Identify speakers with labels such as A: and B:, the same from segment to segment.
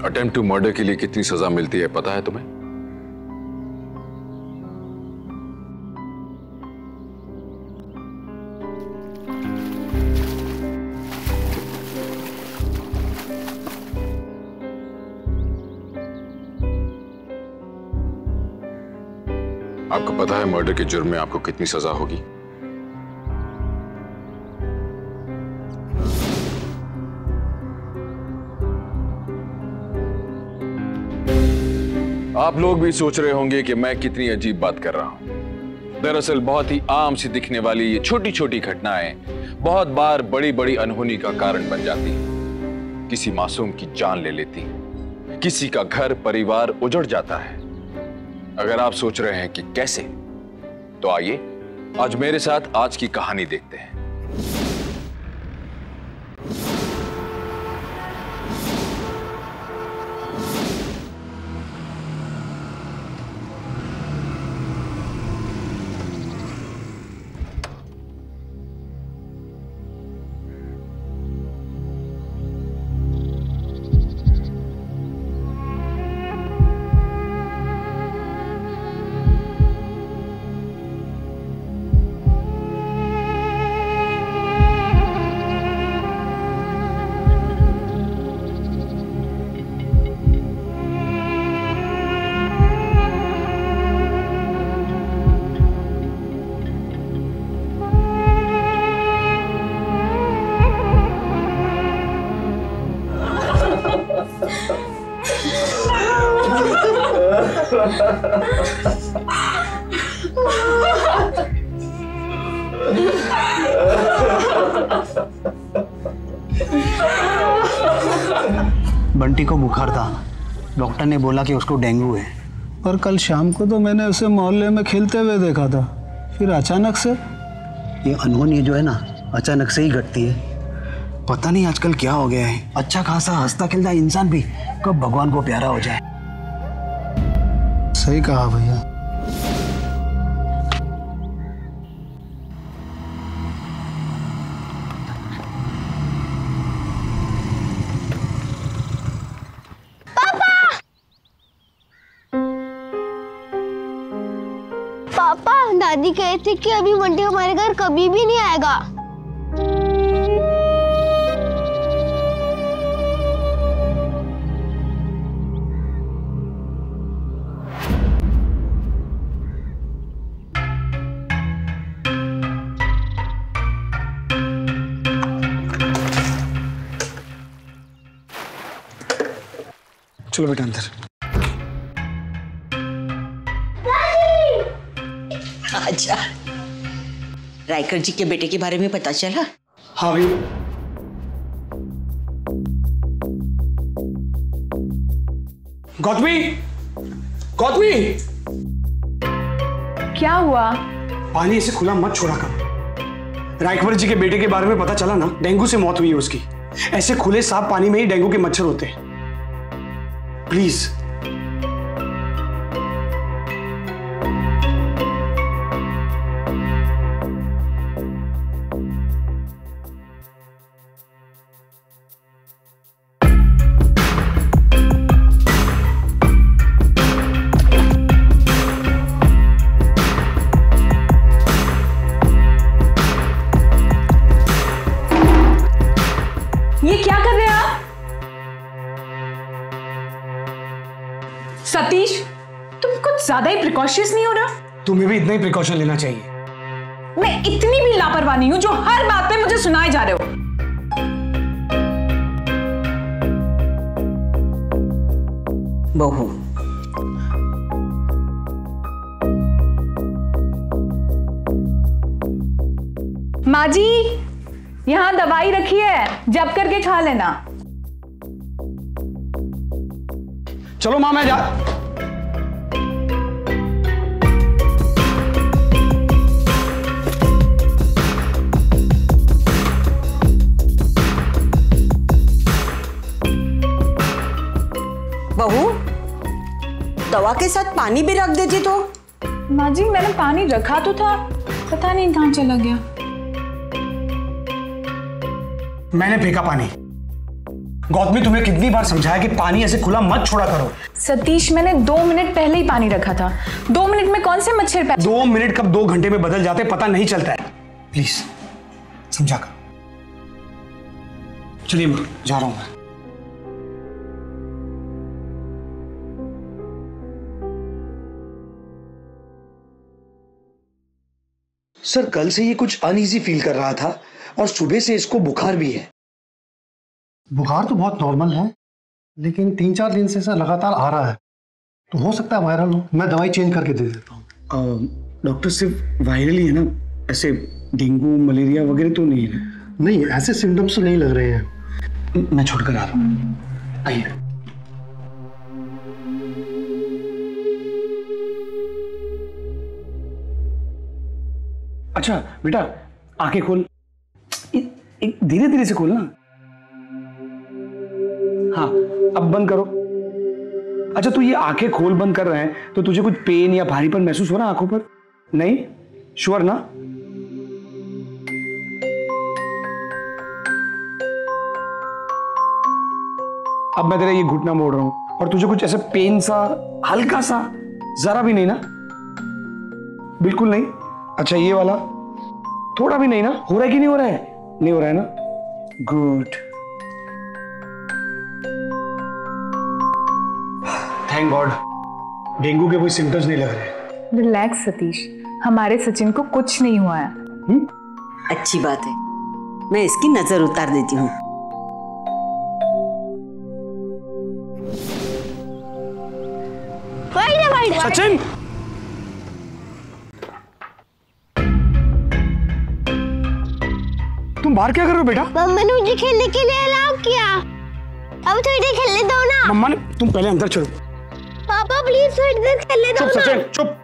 A: Attempt to murder के लिए कितनी सजा मिलती है पता है तुम्हें? आपको पता है मर्डर के जुर्म में आपको कितनी सजा होगी? आप लोग भी सोच रहे होंगे कि मैं कितनी अजीब बात कर रहा हूं। दरअसल बहुत ही आम सी दिखने वाली ये छोटी छोटी घटनाएं बहुत बार बड़ी बड़ी अनहोनी का कारण बन जाती हैं। किसी मासूम की जान ले लेती हैं, किसी का घर परिवार उजड़ जाता है। अगर आप सोच रहे हैं कि कैसे, तो आइए आज मेरे साथ आज की कहानी देखते हैं।
B: बंटी को बुखार था, डॉक्टर ने बोला कि उसको डेंगू है।
C: पर कल शाम को तो मैंने उसे मोहल्ले में खेलते हुए देखा था, फिर अचानक से।
B: ये अनहोनी जो है ना, अचानक से ही घटती है। पता नहीं आजकल क्या हो गया है, अच्छा खासा हंसता खेलता इंसान भी कब भगवान को प्यारा हो जाए।
C: सही कहा भैया।
D: पापा, दादी कहे थे कि अभी बंटी हमारे घर कभी भी नहीं आएगा।
B: चलो बेटा अंदर।
E: अच्छा, रायकर जी के बेटे के बारे में पता चला?
B: हाँ भाई। गौतमी, गौतमी,
F: क्या हुआ?
B: पानी ऐसे खुला मत छोड़ा कर। रायकर जी के बेटे के बारे में पता चला ना, डेंगू से मौत हुई है उसकी। ऐसे खुले साफ पानी में ही डेंगू के मच्छर होते हैं। प्लीज।
F: ये क्या कर रहे हैं आप? सतीश, तुम कुछ ज्यादा ही प्रिकॉशियस नहीं हो रहा?
B: तुम्हें भी इतना ही प्रिकॉशन लेना चाहिए।
F: मैं इतनी भी लापरवाह नहीं हूं जो हर बात पे मुझे सुनाए जा रहे हो।
E: बहू,
F: माँ जी, यहाँ दवाई रखी है, जब करके खा लेना।
B: चलो माँ, मैं जा।
E: बहू, दवा के साथ पानी भी रख देती तो।
F: माँ जी, मैंने पानी रखा तो था, पता नहीं कहाँ चला गया।
B: मैंने फेंका पानी। गौतमी, तुम्हें कितनी बार समझाया कि पानी ऐसे खुला मत छोड़ा करो।
F: सतीश, मैंने 2 मिनट पहले ही पानी रखा था। 2 मिनट में कौन से मच्छर पैदा?
B: 2 मिनट कब 2 घंटे में बदल जाते पता नहीं चलता है। प्लीज समझा कर। चलिए मैं जा रहा हूं मैं। सर, कल से ये कुछ अनईजी फील कर रहा था और सुबह से इसको बुखार भी है।
C: बुखार तो बहुत नॉर्मल है, लेकिन 3-4 दिन से ऐसा लगातार आ रहा है, तो हो सकता है वायरल हो। मैं दवाई चेंज करके दे देता हूँ।
B: डॉक्टर, सिर्फ वायरल ही है ना? ऐसे डेंगू मलेरिया वगैरह तो नहीं है?
C: नहीं, ऐसे सिम्टम्स तो नहीं लग रहे हैं।
B: मैं छोड़कर आ रहा हूँ, आइए। अच्छा बेटा, आंखें खोल। धीरे धीरे से खोलना। हाँ, अब बंद करो। अच्छा, तू ये आंखें खोल बंद कर रहे हैं तो तुझे कुछ पेन या भारीपन महसूस हो रहा है आंखों पर? नहीं? श्योर ना? अब मैं तेरा ये घुटना मोड़ रहा हूं और तुझे कुछ ऐसे पेन सा, हल्का सा, जरा भी नहीं ना? बिल्कुल नहीं? अच्छा, ये वाला थोड़ा भी नहीं ना? हो रहा है कि नहीं हो रहा है? नहीं हो रहा है ना? Good, thank God. डेंगू के कोई सिम्टम्स नहीं लग रहे।
F: रिलैक्स सतीश, हमारे सचिन को कुछ नहीं हुआ है।
E: अच्छी बात है, मैं इसकी नजर उतार देती हूँ।
B: सचिन, तुम बाहर क्या कर रहे हो बेटा?
D: मम्मा ने मुझे खेलने के लिए अलाउ किया। अब थोड़ी देर खेलने दो ना।
B: मम्मा ने, तुम पहले अंदर चलो।
D: पापा प्लीज थोड़ी देर खेलने दो
B: चुप
D: ना।
B: सचिन, चुप।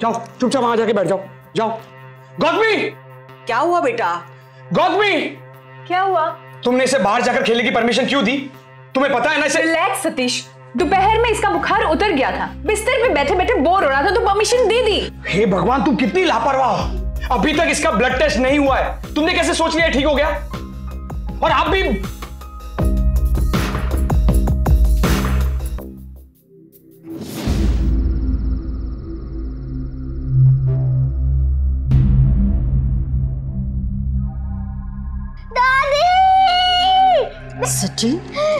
B: जाओ, चुपचाप वहां जाके बैठ जाओ। जाओ। गौतमी,
E: क्या हुआ बेटा?
B: गौतमी,
F: क्या हुआ?
B: तुमने इसे बाहर जाकर खेलने की परमिशन क्यों दी? तुम्हें पता है ना इसे।
F: रिलैक्स सतीश, दोपहर में इसका बुखार उतर गया था, बिस्तर पे बैठे बैठे बोर हो रहा था तो परमिशन दे दी।
B: हे भगवान, तुम कितनी लापरवाह हो। अभी तक इसका ब्लड टेस्ट नहीं हुआ है, तुमने कैसे सोच लिया ठीक हो गया? और आप भी।
E: सचिन,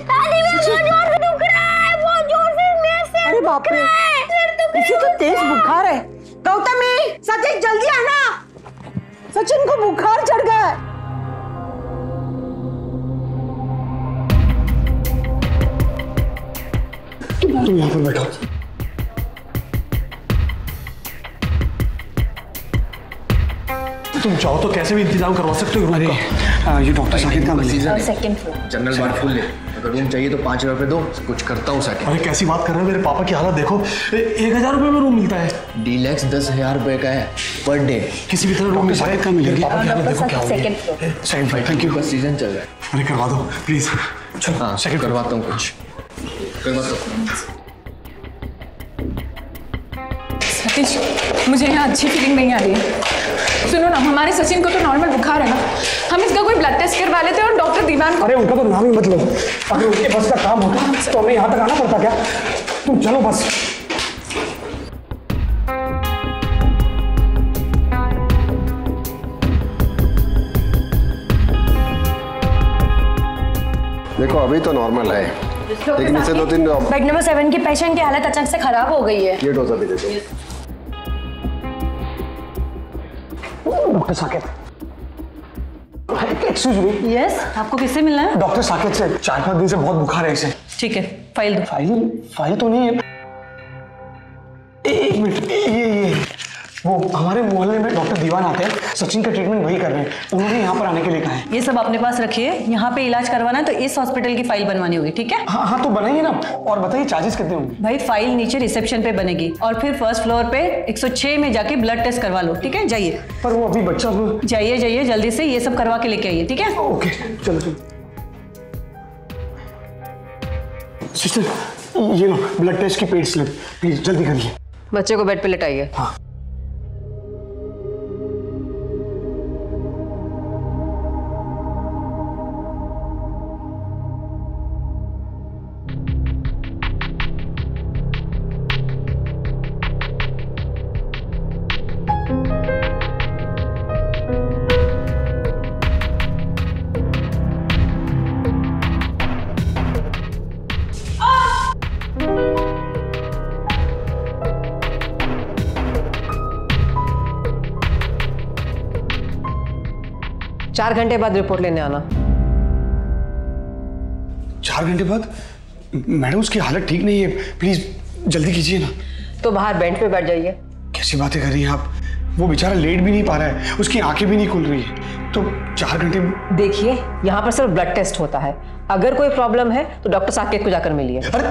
D: दादी, मेरा बहुत जोर से दुख रहा है, बहुत जोर से। मेरा सिर
E: अरे बाप रे, इसे तो तेज बुखार है। गौतमी, सचिन जल्दी आना, सचिन को बुखार चढ़ गया है।
B: तुम यहाँ पर बैठो। तुम चाहो तो कैसे भी इंतजाम करवा सकते हो रूम का। ये डॉक्टर साकिब का मिलेगा।
F: Second floor.
G: General ward full है, अगर रूम चाहिए तो 5,000 रुपये दो, कुछ करता हूँ साकिब।
C: अरे कैसी बात कर रहे हो, मेरे पापा की हालत देखो। 1,000 रुपये में रूम मिलता है।
G: डीलक्स 10,000 रुपये का है पर डे।
C: किसी भी तरह रूम में साकिब का मिलेगा। पापा की हालत देखो क्या होगी।
F: Second floor.
B: Second floor, thank you.
G: का सीजन चल रहा है।
C: अरे करवा दो प्लीज।
G: हाँ, करवाता हूँ कुछ, करवाता हूँ।
F: सतीश, मुझे यहाँ अच्छी फीलिंग नहीं आ रही है। सुनो ना, हमारे सचिन को तो नॉर्मल बुखार है ना, हम इसका कोई ब्लड टेस्ट करवा लेते हैं और डॉक्टर दीवान को।
B: अरे उनका तो नाम ही मत लो। अगर उनके बस का काम होता तो हमें यहाँ तक आना पड़ता क्या? तुम चलो बस।
H: देखो अभी तो नॉर्मल है, लेकिन इसे 2-3
I: बेड नंबर 7 की पेशेंट की हालत अचानक से खराब हो गई है।
H: ये डोसा भी दे दो।
B: Doctor Saket, excuse me.
I: Yes, आपको किससे मिलना है?
B: डॉक्टर साकेत से। 4-5 दिन से बहुत बुखार है इसे।
I: ठीक है, फाइल दो।
B: फाइल तो नहीं है। एक मिनट, ये वो हमारे मोहल्ले में डॉक्टर दीवान आते हैं, सचिन का ट्रीटमेंट वही कर रहे हैं, उन्होंने यहाँ पर आने के लिए कहा है।
I: ये सब अपने पास रखिए, यहाँ पे इलाज करवाना है तो इस हॉस्पिटल की फाइल बनवानी होगी, ठीक है?
B: हाँ हाँ, तो बनाइए ना। और बताइए चार्जेस कितने होंगे?
I: भाई फाइल नीचे रिसेप्शन पे बनेगी और फिर फर्स्ट फ्लोर पे 106 में जाके ब्लड टेस्ट करवा लो, ठीक है? जाइए।
B: पर वो अभी बच्चा
I: जाइए जाइए जल्दी से, ये सब करवा के लेके आइए, ठीक है?
B: ओके, चलो चलो। सिस्टर, ये लो ब्लड टेस्ट की पेड स्लिप, प्लीज जल्दी करिए।
I: बच्चे को बेड पे लेटाइए।
B: हाँ।
E: 4 घंटे बाद रिपोर्ट लेने आना।
B: 4 घंटे बाद? मैडम उसकी हालत ठीक नहीं है, प्लीज जल्दी कीजिए ना।
E: तो बाहर बेंच पे बैठ जाइए।
B: कैसी बातें कर रही हैं आप? वो बेचारा लेट भी नहीं पा रहा है, उसकी आंखें भी नहीं खुल रही है, तो 4 घंटे। देखिए
E: यहाँ पर सिर्फ ब्लड टेस्ट होता है, अगर कोई प्रॉब्लम है तो डॉक्टर साकेत को जाकर मिलिए।
B: अरे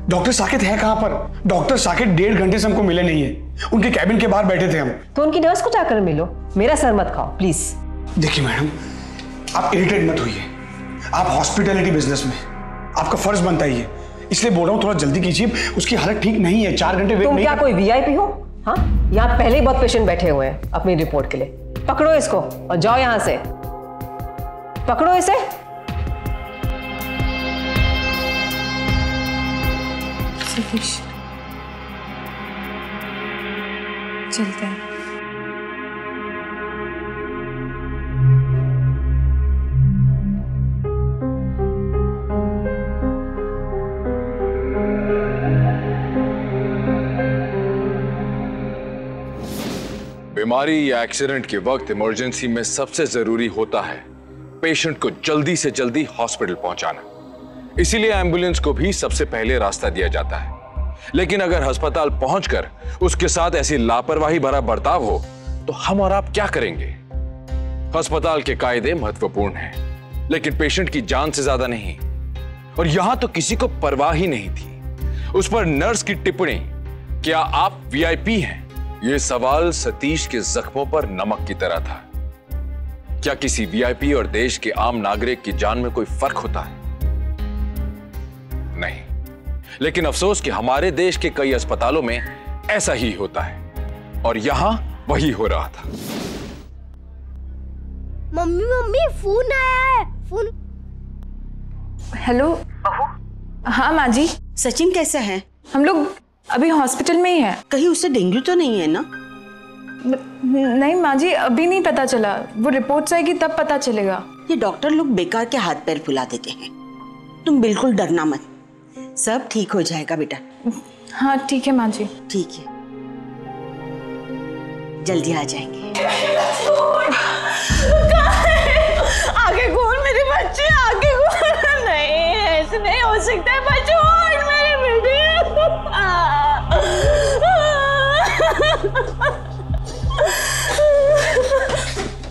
B: डॉक्टर साकेत है कहाँ पर? डॉक्टर साकेत 1.5 घंटे से हमको मिले नहीं है, उनके कैबिन के बाहर बैठे थे हम।
E: तो उनकी नर्स को जाकर मिलो, मेरा सर मत खाओ प्लीज।
B: देखिए मैडम, आप इरिटेट मत होइए, आप हॉस्पिटैलिटी बिजनेस में आपका फर्ज बनता ही है, इसलिए बोल रहा हूँ थोड़ा जल्दी कीजिए, उसकी हालत ठीक नहीं है। 4 घंटे वेट
E: तुम
B: नहीं।
E: क्या कोई वीआईपी हो? हाँ, यहाँ पहले ही बहुत पेशेंट बैठे हुए हैं अपनी रिपोर्ट के लिए। पकड़ो इसको और जाओ यहाँ से, पकड़ो इसे।
F: सतीश, चलते हैं।
A: बीमारी या एक्सीडेंट के वक्त इमरजेंसी में सबसे जरूरी होता है पेशेंट को जल्दी से जल्दी हॉस्पिटल पहुंचाना। इसीलिए एम्बुलेंस को भी सबसे पहले रास्ता दिया जाता है। लेकिन अगर अस्पताल पहुंचकर उसके साथ ऐसी लापरवाही भरा बर्ताव हो तो हम और आप क्या करेंगे? अस्पताल के कायदे महत्वपूर्ण हैं, लेकिन पेशेंट की जान से ज्यादा नहीं। और यहां तो किसी को परवाह ही नहीं थी। उस पर नर्स की टिप्पणी, क्या आप वीआईपी हैं? यह सवाल सतीश के जख्मों पर नमक की तरह था। क्या किसी वीआईपी और देश के आम नागरिक की जान में कोई फर्क होता है? नहीं। लेकिन अफसोस कि हमारे देश के कई अस्पतालों में ऐसा ही होता है और यहां वही हो रहा था।
D: मम्मी मम्मी फोन आया है, फोन।
F: हेलो। हाँ माँ जी।
J: सचिन कैसा है?
F: हम लोग अभी हॉस्पिटल में ही हैं।
J: कहीं उसे डेंगू तो नहीं है ना?
F: नहीं माँ जी, अभी नहीं पता चला, वो रिपोर्ट्स आएगी तब पता चलेगा।
J: ये डॉक्टर लोग बेकार के हाथ पैर फुला देते हैं। तुम बिल्कुल डरना मत, सब ठीक हो जाएगा बेटा।
F: हाँ ठीक है माँ जी।
J: ठीक है, जल्दी आ जाएंगे।
E: आगे खोल मेरे बच्चे, आगे खोल। नहीं, ऐसे नहीं हो सकता है बच्चों, मेरे बेटे।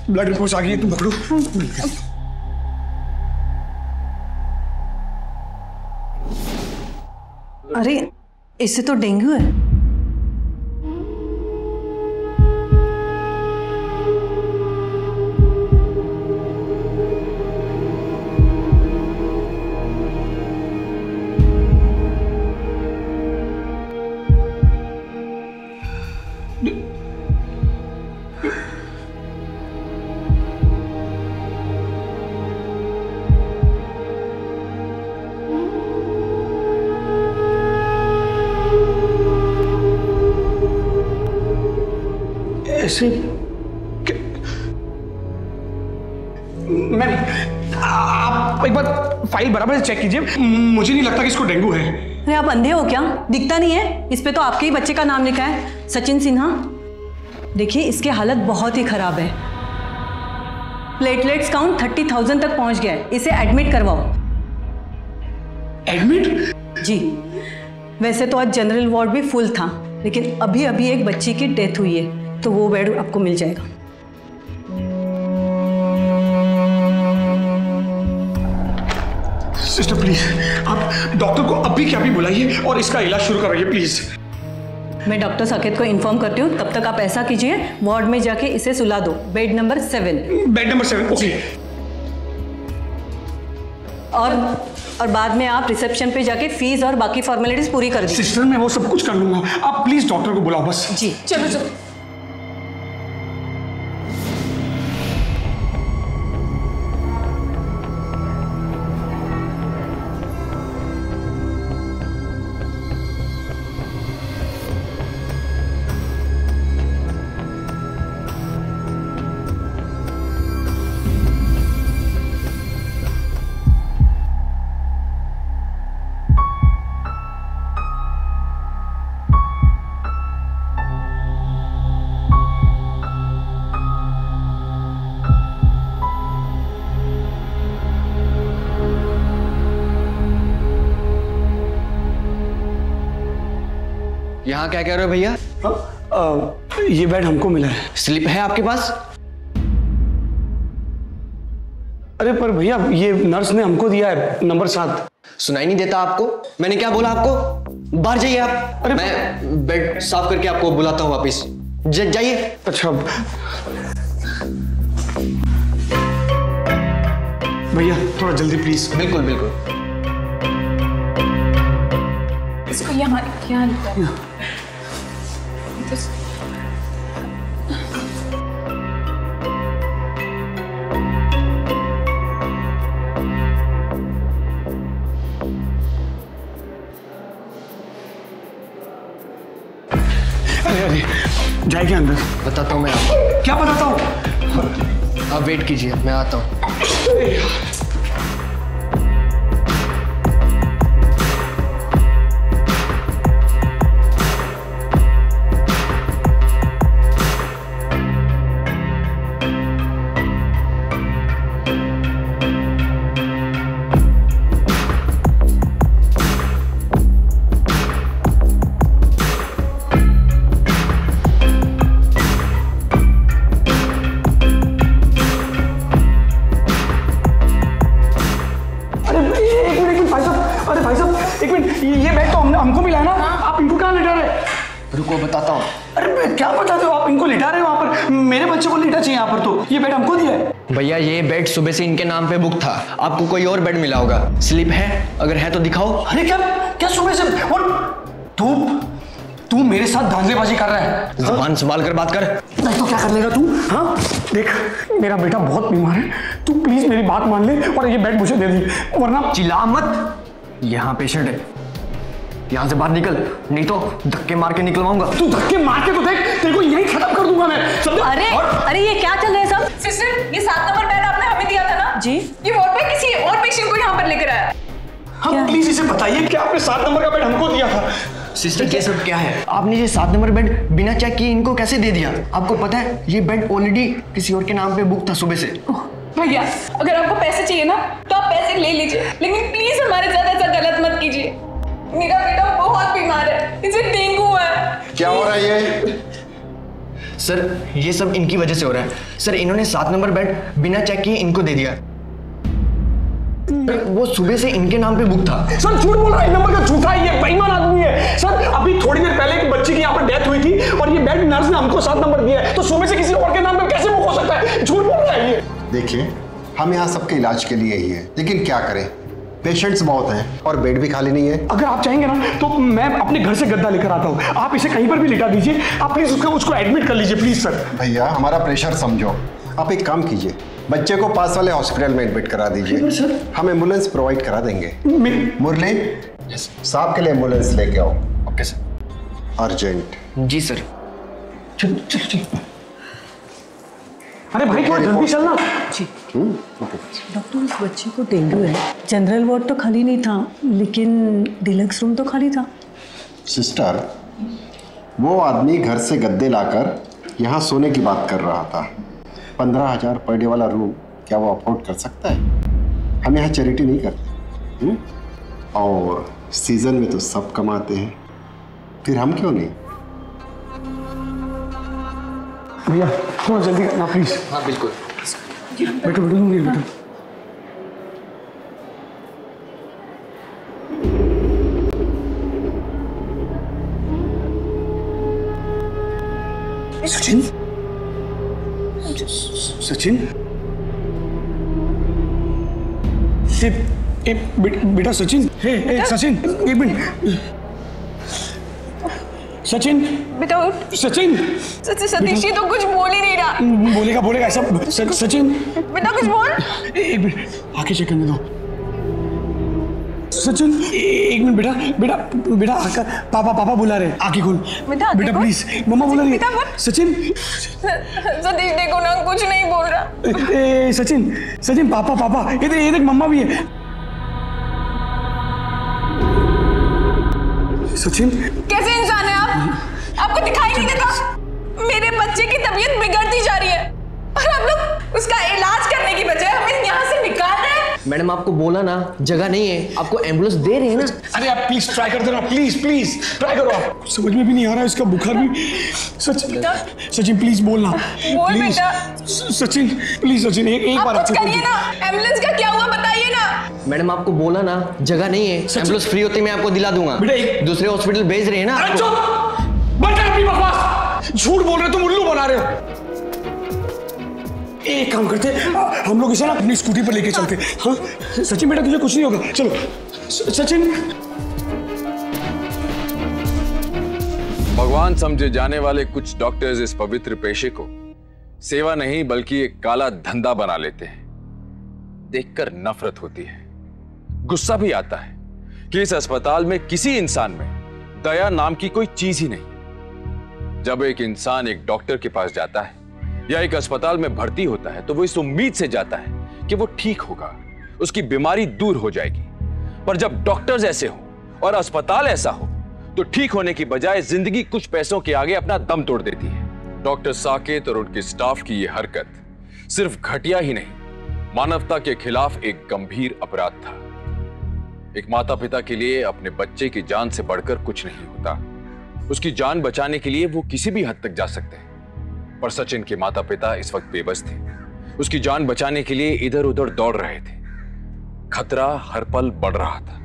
B: ब्लड रिपोर्ट आ गई है, तुम पकड़ो।
I: अरे इससे तो डेंगू है।
B: ऐसे मैम, आप एक बार फाइल बराबर से चेक कीजिए, मुझे नहीं लगता कि इसको डेंगू है।
I: अरे आप अंधे हो क्या? दिखता नहीं है? इस पे तो आपके ही बच्चे का नाम लिखा है, सचिन सिन्हा। देखिए इसकी हालत बहुत ही खराब है, प्लेटलेट्स काउंट 30,000 तक पहुंच गया है, इसे एडमिट करवाओ।
B: एडमिट?
I: जी, वैसे तो आज जनरल वार्ड भी फुल था, लेकिन अभी अभी एक बच्ची की डेथ हुई है, तो वो बेड आपको मिल जाएगा।
B: सिस्टर प्लीज, आप डॉक्टर को अभी के अभी बुलाइए और इसका इलाज शुरू कराइए प्लीज।
I: मैं डॉक्टर साकेत को इन्फॉर्म करती हूँ, तब तक आप ऐसा कीजिए, वार्ड में जाके इसे सुला दो, bed number 7।
B: Bed number 7, okay.
I: और बाद में आप रिसेप्शन पे जाके फीस और बाकी फॉर्मेलिटीज पूरी कर दीजिए।
B: सिस्टर मैं वो सब कुछ कर लूंगा, आप प्लीज डॉक्टर को बुलाओ बस।
I: जी
F: चलो चलो।
G: यहाँ क्या कह रहे हो भैया?
B: ये बेड हमको मिला है।
G: स्लिप है आपके पास?
B: अरे पर भैया ये नर्स ने हमको दिया है, नंबर 7।
G: सुनाई नहीं देता आपको? मैंने क्या बोला आपको? बाहर जाइए आप।
B: अरे
G: मैं बेड साफ करके आपको बुलाता हूँ वापिस। जाइए।
B: अच्छा भैया थोड़ा जल्दी प्लीज।
G: बिल्कुल बिल्कुल।
F: इसको यहाँ लिखता है।
B: अरे जाए क्या अंदर?
G: बताता हूँ मैं आपको।
B: क्या बताता हूँ?
G: आप वेट कीजिए, मैं आता हूँ।
B: ये बैग तो हमको मिला है ना। आप इनको कहाँ लिटा रहे?
G: रुको बताता हूँ।
B: अरे क्या बताते हो आप? इनको लिटा रहे हो वहाँ पर? मेरे बच्चे को लिटा चाहिए यहाँ पर। तो ये बेड हमको दिया है।
G: भैया ये बेड सुबह से इनके नाम पे बुक था। आपको कोई और बेड मिला होगा। स्लिप है? अगर है तो दिखाओ।
B: अरे क्या सुबह से? और तू मेरे साथ धांधलेबाजी कर रहा है?
G: जुबान संभाल कर बात कर।
B: नहीं तो क्या कर लेगा तू? हाँ देख मेरा बेटा बहुत बीमार है, तू प्लीज मेरी बात मान ले और ये बेड मुझे दे दी, वरना।
G: चिल्ला मत, यहाँ पेशेंट है। यहाँ से बाहर निकल, नहीं तो धक्के मार के निकलवाऊंगा।
B: तू धक्के मार के तो देख, तेरे को यही खत्म कर दूंगा मैं।
I: अरे ये क्या चल रहा है सब?
F: सिस्टर ये 7 नंबर बेड आपने हमें दिया था ना
I: जी।
F: ये वार्ड पे किसी और पेशेंट को यहाँ पर लेकर आया।
B: हाँ प्लीज इसे बताइए कि आपने 7 नंबर का बेड हमको दिया था।
G: सिस्टर ये सब क्या है? आपने ये 7 नंबर बेड बिना चेक किए इनको कैसे दे दिया? आपको पता है ये बेड ऑलरेडी किसी और के नाम पे बुक था सुबह से।
F: भैया अगर आपको पैसे चाहिए ना तो आप पैसे ले लीजिए, लेकिन प्लीज हमारे साथ ऐसा गलत मत कीजिए। मेरा बेटा बहुत बीमार है, इसे डेंगू है।
H: क्या हो रहा है ये?
G: सर ये सब इनकी वजह से हो रहा है। सर इन्होंने 7 नंबर बेड बिना चेक किए इनको दे दिया। वो सुबह से इनके नाम पे बुक था।
B: सर झूठ बोल रहा है, नंबर का झूठा है, ये बेईमान आदमी है। सर अभी थोड़ी देर पहले एक बच्ची की यहाँ पर डेथ हुई थी और ये बेड नर्स ने हमको 7 नंबर दिया है, तो सुबह से किसी और के नाम पे कैसे बुक हो सकता है? झूठ बोल रहा है ये।
H: देखिए हम यहाँ सबके इलाज के लिए ही हैं, लेकिन क्या करें, पेशेंट्स बहुत हैं और बेड भी खाली नहीं है।
B: अगर आप चाहेंगे ना तो मैं अपने घर से गद्दा लेकर आता हूँ, आप इसे कहीं पर भी लिटा दीजिए। आप प्लीज उसको एडमिट कर लीजिए प्लीज सर।
H: भैया हमारा प्रेशर समझो, आप एक काम कीजिए, बच्चे को पास वाले हॉस्पिटल में एडमिट करा दीजिए, हम एम्बुलेंस प्रोवाइड करा देंगे। मुरली साहब के लिए एम्बुलेंस लेके आओ।
G: Okay sir.
H: अर्जेंट।
G: जी सर।
B: चल। अरे भाई थोड़ा जल्दी चलना।
I: डॉक्टर उस बच्चे को डेंगू है। जनरल वार्ड तो खाली नहीं था, लेकिन डिलक्स रूम तो खाली था।
H: सिस्टर वो आदमी घर से गद्दे लाकर यहाँ सोने की बात कर रहा था। 15,000 पर डे वाला रूम क्या वो अफोर्ड कर सकता है? हम यहाँ चैरिटी नहीं करते। और सीजन में तो सब कमाते हैं, फिर हम क्यों नहीं?
B: भैया थोड़ा जल्दी करना प्लीज।
G: हाँ बिल्कुल।
B: बैठो बैठो। सचिन बेटा सचिन। सचिन एक मिनट। सचिन
F: बेटा उठ।
B: सचिन।
F: सतीश ये तो कुछ बोल ही नहीं रहा।
B: बोलेगा ऐसा। सचिन
F: बेटा कुछ बोल।
B: एक मिनट आके चेक करने दो। सचिन एक मिनट बेटा आकर पापा बुला रहे, आके खोल बेटा प्लीज। मम्मा बुला रही है। सचिन
F: सतीश देखो ना कुछ नहीं बोल रहा।
B: सचिन पापा ये देख मम्मा भी है। सचिन
F: कैसे इंसान है आप? आपको दिखाई नहीं देता? मेरे बच्चे की तबीयत बिगड़ती जा रही है और आप लोग उसका इलाज करने की बजाय हमें यहाँ से निकाल रहे हैं।
G: मैडम आपको बोला ना जगह नहीं है, आपको एम्बुलेंस दे रहे हैं ना।
B: अरे आप प्लीज ट्राई कर देना, प्लीज प्लीज ट्राई करो। आप समझ में भी नहीं आ रहा, इसका बुखार भी। सचिन प्लीज बोलना,
F: बोल
B: प्लीज
F: बेटा।
B: सचिन प्लीज, सचिन एक बार
F: कुछ करिए ना, एम्बुलेंस का क्या हुआ बताइए ना।
G: मैडम आपको बोला ना जगह नहीं है, एम्बुलेंस फ्री होती मैं आपको दिला दूंगा। दूसरे हॉस्पिटल भेज रहे हैं ना।
B: बंद कर अपनी बकवास, झूठ बोल रहे तुम, उल्लू बना रहे हो। एक काम करते, हम लोग इसे ना अपनी स्कूटी पर लेके चलते। हाँ सचिन बेटा तुझे कुछ नहीं होगा, चलो। सचिन
A: भगवान समझे जाने वाले कुछ डॉक्टर्स इस पवित्र पेशे को सेवा नहीं बल्कि एक काला धंधा बना लेते हैं। देखकर नफरत होती है, गुस्सा भी आता है कि इस अस्पताल में किसी इंसान में दया नाम की कोई चीज ही नहीं। जब एक इंसान एक डॉक्टर के पास जाता है या एक अस्पताल में भर्ती होता है तो वो इस उम्मीद से जाता है कि वो ठीक होगा, उसकी बीमारी दूर हो जाएगी। पर जब डॉक्टर्स ऐसे हो और अस्पताल ऐसा हो तो ठीक होने की बजाय जिंदगी कुछ पैसों के आगे अपना दम तोड़ देती है। डॉक्टर साकेत और उनके स्टाफ की यह हरकत सिर्फ घटिया ही नहीं, मानवता के खिलाफ एक गंभीर अपराध था। एक माता पिता के लिए अपने बच्चे की जान से बढ़कर कुछ नहीं होता। उसकी जान बचाने के लिए वो किसी भी हद तक जा सकते हैं, पर सचिन के माता पिता इस वक्त बेबस थे। उसकी जान बचाने के लिए इधर उधर दौड़ रहे थे। खतरा हर पल बढ़ रहा था।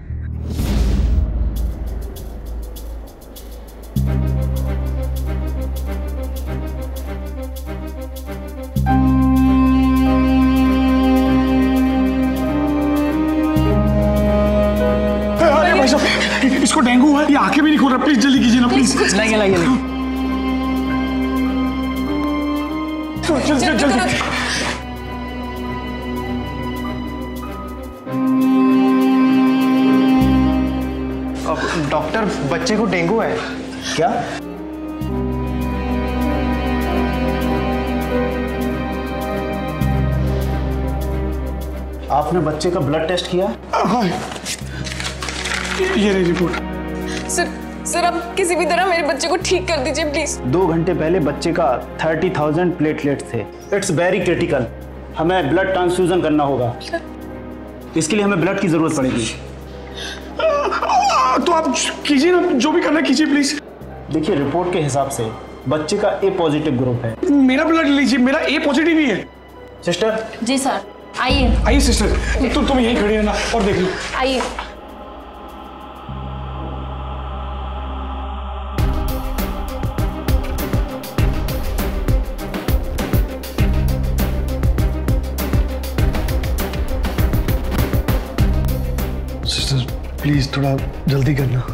B: अरे भाई साहब, इसको डेंगू हुआ है, ये आंखें भी नहीं खोल रहा। प्लीज जल्दी कीजिए ना, प्लीज।
G: लाइए
B: जल्दी।
C: डॉक्टर बच्चे को डेंगू है क्या? आपने बच्चे का ब्लड टेस्ट किया?
B: हाँ, ये रही रिपोर्ट।
F: सर अब किसी भी तरह मेरे बच्चे को ठीक कर दीजिए प्लीज।
K: 2 घंटे पहले बच्चे का 30,000 प्लेटलेट्स थे। इट्स वेरी क्रिटिकल, हमें ब्लड ट्रांसफ्यूजन करना होगा। इसके लिए हमें ब्लड की जरूरत पड़ेगी।
B: तो आप कीजिए ना, जो भी करना कीजिए प्लीज।
K: देखिए रिपोर्ट के हिसाब से बच्चे का ए पॉजिटिव ग्रुप है।
B: मेरा ब्लड लीजिए, मेरा ए पॉजिटिव ही है।
K: सिस्टर।
F: जी सर, आइए।
B: आइए सिस्टर, तुम यहीं खड़ी रहना और देख लो।
F: आइए।
B: सिस्टर प्लीज थोड़ा जल्दी करना।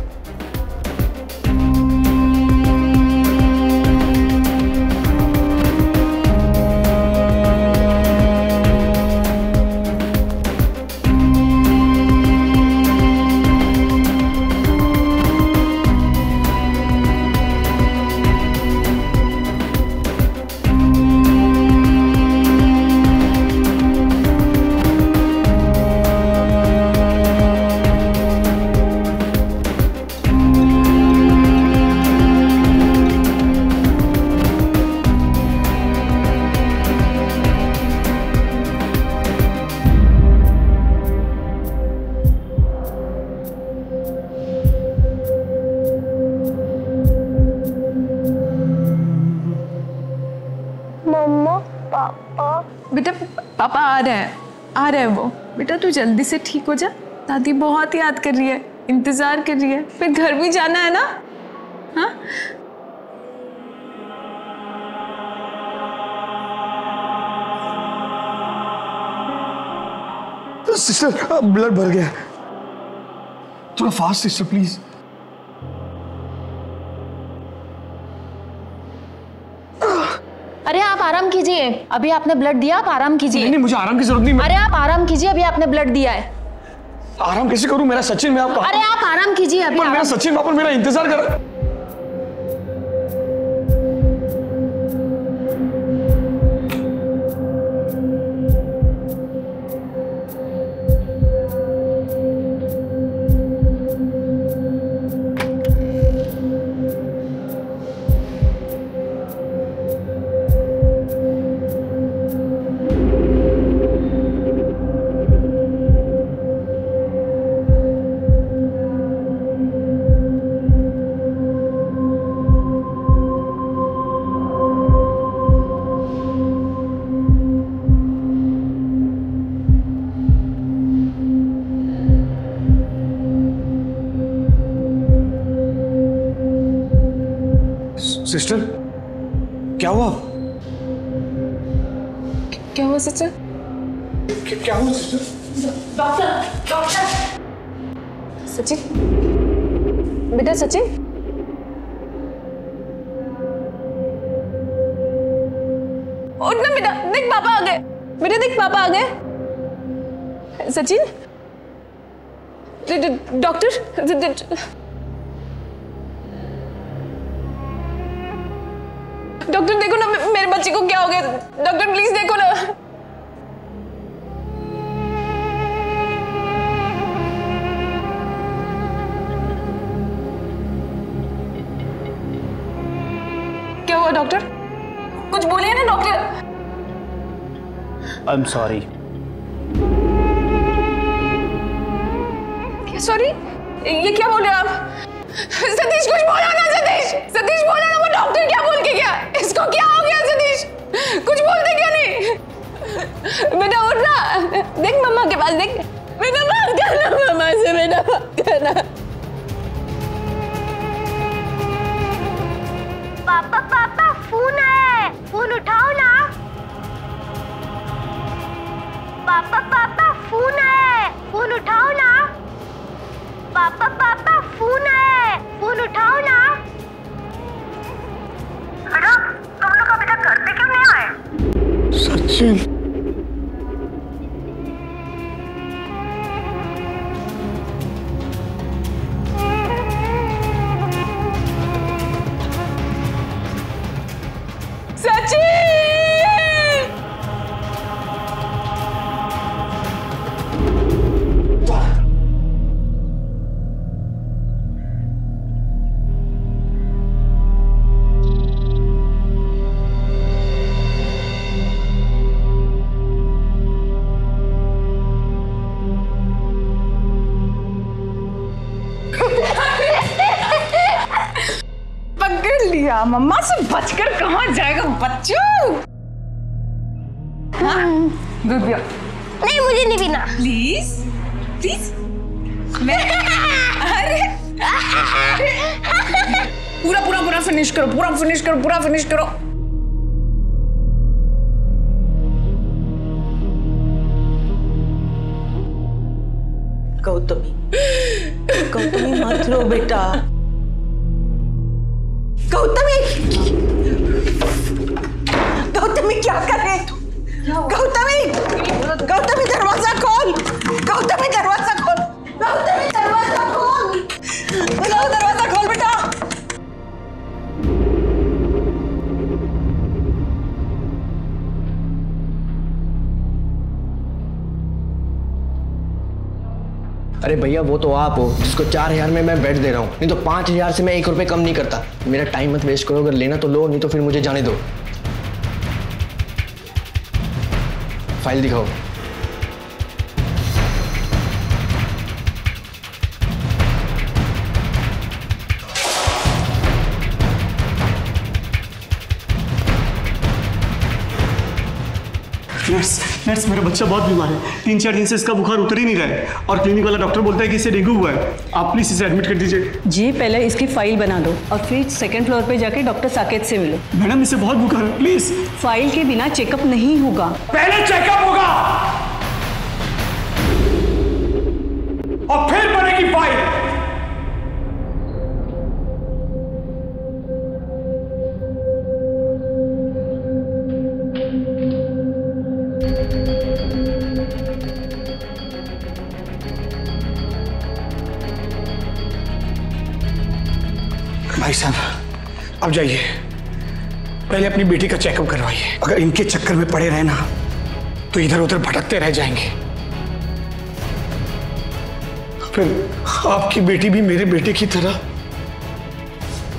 F: बेटा पापा आ रहे हैं वो। बेटा तू जल्दी से ठीक हो जा, दादी बहुत याद कर रही है, इंतजार कर रही है, फिर घर भी जाना है ना। हाँ
B: सिस्टर ब्लड भर गया, थोड़ा फास्ट सिस्टर प्लीज।
L: अरे आप आराम कीजिए, अभी आपने ब्लड दिया, आप आराम कीजिए।
B: नहीं मुझे आराम की जरूरत नहीं।
L: अरे आप आराम कीजिए, अभी आपने ब्लड दिया है।
B: आराम कैसे करूं, मेरा सचिन में आपका।
L: अरे आप आराम कीजिए अभी।
B: मेरा सचिन वहां पर मेरा इंतजार कर। सिस्टर, क्या हुआ?
F: क्या हुआ सचिन?
B: क्या हुआ सिस्टर?
F: डॉक्टर सचिन, बेटा सचिन, उठना बेटा, देख पापा आ गए। बेटा देख पापा आ गए। सचिन, डॉक्टर, डॉक्टर देखो ना मेरे बच्चे को क्या हो गया। डॉक्टर प्लीज देखो ना। क्या हुआ डॉक्टर? कुछ बोलिए ना doctor.
K: I am sorry.
F: Sorry? ये क्या बोल रहे हो आप? सतीश कुछ बोलो ना। सतीश बोलो ना। वो डॉक्टर क्या बोल के गया? इसको क्या हो गया सतीश? कुछ बोलते क्या नहीं? बेटा उठ ना, देख मम्मा के पास देख। बेटा बात करना मम्मा से, बेटा बात करना।
D: पापा फोन है, फोन उठाओ ना। पापा फोन है, फोन उठाओ ना। पापा फोन है, फोन उठाओ ना। बेटा तुम लोग अभी तक घर पे क्यों नहीं आए?
B: सचिन,
F: मम्मा से बचकर कहाँ जाएगा बच्चों? हाँ? दूध पियो।
D: नहीं मुझे नहीं पीना।
F: Please please. मैं अरे पूरा फिनिश करो, पूरा फिनिश करो।
J: गौतमी मत रो बेटा। गौतमी क्या कर रहे तू? गौतमी दरवाजा खोल। गौतमी दरवाजा खोल बेटा।
G: अरे भैया वो तो आप हो जिसको 4000 में मैं बेड दे रहा हूँ, नहीं तो 5000 से मैं 1 रुपए कम नहीं करता। मेरा टाइम मत वेस्ट करो, अगर लेना तो लो, नहीं तो फिर मुझे जाने दो। फाइल दिखाओ।
C: नर्स मेरा बच्चा बहुत बीमार है। 3-4 दिन से इसका बुखार उतर ही नहीं रहा है और क्लिनिक वाला डॉक्टर बोलता है कि इसे डेंगू हुआ है। आप प्लीज इसे एडमिट कर दीजिए।
I: जी पहले इसकी फाइल बना दो और फिर 2nd फ्लोर पे जाके डॉक्टर साकेत से मिलो।
C: मैडम इसे बहुत बुखार है, प्लीज।
I: फाइल के बिना चेकअप नहीं होगा।
B: पहले चेकअप होगा और फिर बनेगी फाइल। भाई साहब अब जाइए, पहले अपनी बेटी का चेकअप करवाइए। अगर इनके चक्कर में पड़े रहे ना तो इधर उधर भटकते रह जाएंगे। फिर आपकी बेटी भी मेरे बेटे की तरह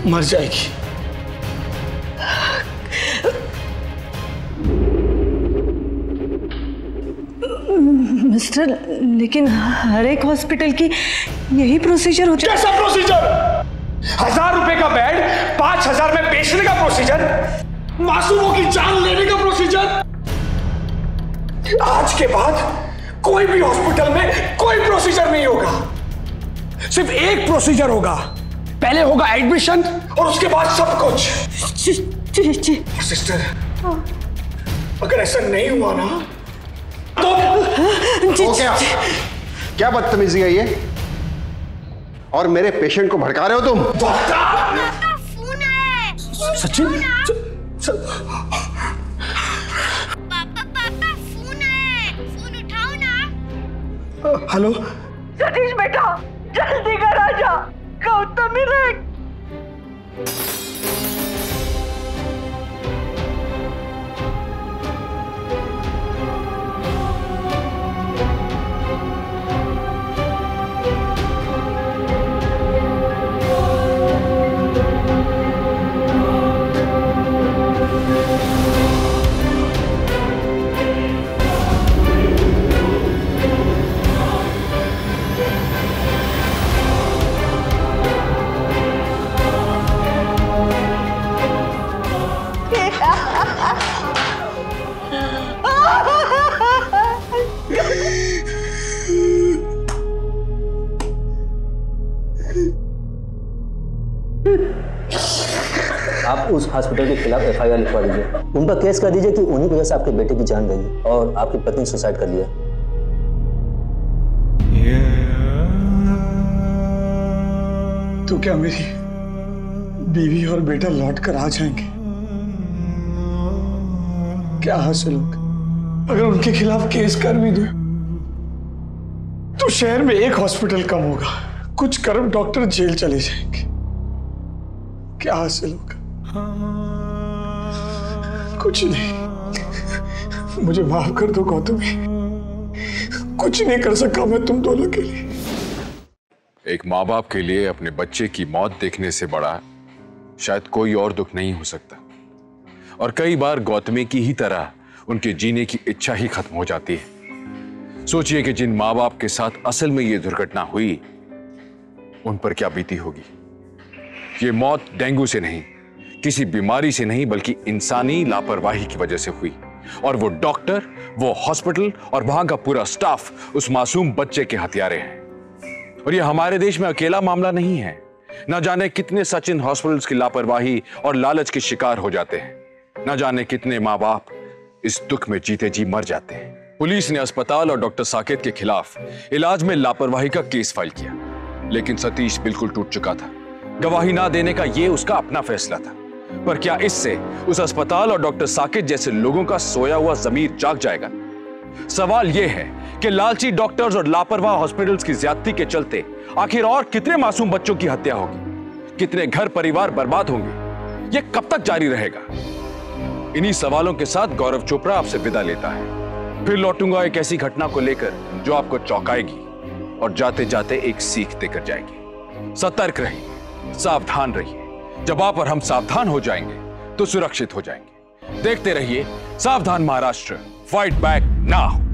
B: मर जाएगी।
I: मिस्टर, लेकिन हर एक हॉस्पिटल की यही प्रोसीजर होता है।
B: कैसा प्रोसीजर? 1000 रुपए का बेड 5000 में बेचने का प्रोसीजर, मासूमों की जान लेने का प्रोसीजर। आज के बाद कोई भी हॉस्पिटल में कोई प्रोसीजर नहीं होगा, सिर्फ एक प्रोसीजर होगा, पहले होगा एडमिशन और उसके बाद सब कुछ। सिस्टर, अगर ऐसा नहीं हुआ ना
H: तो क्या बदतमीजी है ये? और मेरे पेशेंट को भड़का रहे हो तुम?
D: फोन है।
B: सचिन,
D: पापा फोन है, फोन उठाओ ना।
B: हेलो
E: सतीश बेटा, जल्दी घर आ जा, गौतमी रे।
M: आप उस हॉस्पिटल के खिलाफ FIR लिखवा दीजिए, उन पर केस कर दीजिए कि उन्हीं की वजह से आपके बेटे की जान गई और आपकी पत्नी सुसाइड कर लिया।
B: तो क्या मेरी बीवी और बेटा लौट कर आ जाएंगे? क्या हासिल होगा अगर उनके खिलाफ केस कर भी दूं तो शहर में एक हॉस्पिटल कम होगा, कुछ करप्ट डॉक्टर जेल चले जाएंगे। क्या हासिल होगा? कुछ नहीं। मुझे माफ कर दो गौतमी, कुछ नहीं कर सका मैं तुम दोनों के लिए।
A: एक माँ बाप के लिए अपने बच्चे की मौत देखने से बड़ा शायद कोई और दुख नहीं हो सकता। और कई बार गौतमी की ही तरह उनके जीने की इच्छा ही खत्म हो जाती है। सोचिए कि जिन माँ बाप के साथ असल में यह दुर्घटना हुई उन पर क्या बीती होगी। ये मौत डेंगू से नहीं, किसी बीमारी से नहीं, बल्कि इंसानी लापरवाही की वजह से हुई। और वो डॉक्टर, वो हॉस्पिटल और वहां का पूरा स्टाफ उस मासूम बच्चे के हत्यारे हैं। और ये हमारे देश में अकेला मामला नहीं है। न जाने कितने सचिन हॉस्पिटल्स की लापरवाही और लालच के शिकार हो जाते हैं। न जाने कितने माँ बाप इस दुख में जीते जी मर जाते हैं। पुलिस ने अस्पताल और डॉक्टर साकेत के खिलाफ इलाज में लापरवाही का केस फाइल किया, लेकिन सतीश बिल्कुल टूट चुका था। गवाही ना देने का यह उसका अपना फैसला था। पर क्या इससे उस अस्पताल और डॉक्टर साकेत जैसे लोगों का सोया हुआ जमीर जाग जाएगा? सवाल यह है कि लालची डॉक्टर्स और लापरवाह हॉस्पिटल्स की ज्यादती के चलते आखिर और कितने मासूम बच्चों की हत्या होगी, कितने घर परिवार बर्बाद होंगे, यह कब तक जारी रहेगा? इन्हीं सवालों के साथ गौरव चोपड़ा आपसे विदा लेता है। फिर लौटूंगा एक ऐसी घटना को लेकर जो आपको चौंकाएगी और जाते जाते एक सीख देकर जाएगी। सतर्क रहिए, सावधान रहिए। जब आप और हम सावधान हो जाएंगे तो सुरक्षित हो जाएंगे। देखते रहिए सावधान महाराष्ट्र, फाइट बैक नाउ।